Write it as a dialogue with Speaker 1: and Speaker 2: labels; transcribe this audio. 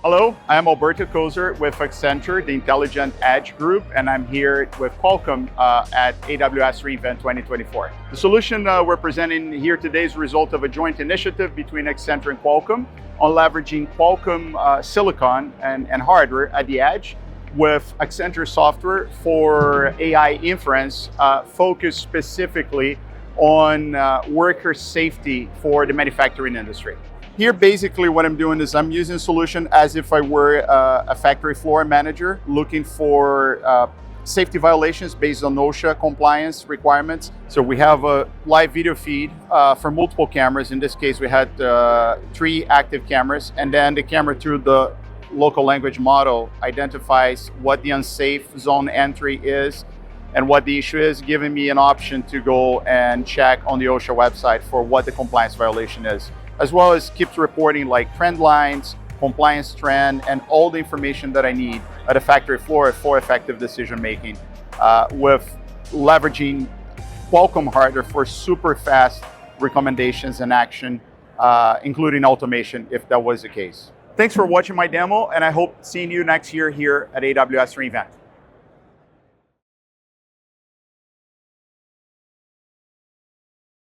Speaker 1: Hello, I am Alberto Cozer with Accenture, the Intelligent Edge Group, and I'm here with Qualcomm at AWS re:Invent 2024. The solution we're presenting here today is a result of a joint initiative between Accenture and Qualcomm on leveraging Qualcomm silicon and hardware at the edge with Accenture software for AI inference focused specifically on worker safety for the manufacturing industry. Here, basically what I'm doing is I'm using a solution as if I were a factory floor manager looking for safety violations based on OSHA compliance requirements. So we have a live video feed for multiple cameras. In this case, we had 3 active cameras, and then the camera through the local language model identifies what the unsafe zone entry is and what the issue is, giving me an option to go and check on the OSHA website for what the compliance violation is, as well as keeps reporting like trend lines, compliance trend, and all the information that I need at a factory floor for effective decision making with leveraging Qualcomm hardware for super fast recommendations and action, including automation if that was the case. Thanks for watching my demo, and I hope seeing you next year here at AWS re:Invent.